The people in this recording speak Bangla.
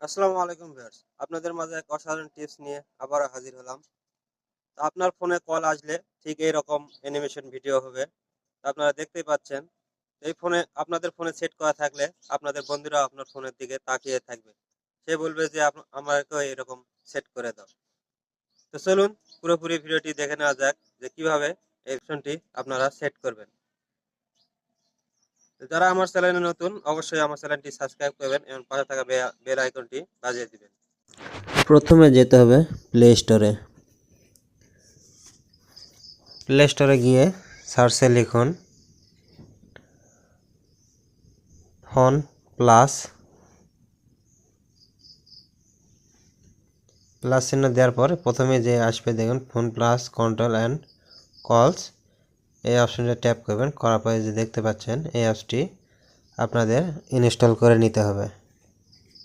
আসসালামু আলাইকুম ভিউয়ার্স, আপনাদের মাঝে এক অসাধারণ টিপস নিয়ে আবারও হাজির হলাম। তো আপনার ফোনে কল আসলে ঠিক এইরকম অ্যানিমেশন ভিডিও হবে। তো আপনারা দেখতেই পাচ্ছেন। এই ফোনে আপনাদের ফোনে সেট করা থাকলে আপনাদের বন্ধুরা আপনার ফোনের দিকে তাকিয়ে থাকবে। সে বলবে যে আমাকেও এরকম সেট করে দাও। তো চলুন পুরোপুরি ভিডিওটি দেখে নেওয়া যাক যে কিভাবে এই অপশনটি আপনারা সেট করবেন। তো যারা আমার চ্যানেলে নতুন অবশ্যই আমার চ্যানেলটি সাবস্ক্রাইব করবেন এবং পাশে থাকা বেল আইকনটি বাজিয়ে দিবেন। প্রথমে যেতে হবে প্লে স্টোরে। প্লে স্টোরে গিয়ে সার্চে লিখুন ফোন প্লাস। প্লাস চিহ্ন দেওয়ার পর প্রথমে যে আসবে দেখুন ফোন প্লাস কন্ট্রোল অ্যান্ড কলস, এই অপশনটা ট্যাপ করবেন। করার পরে যে দেখতে পাচ্ছেন এই অ্যাপসটি আপনাদের ইনস্টল করে নিতে হবে।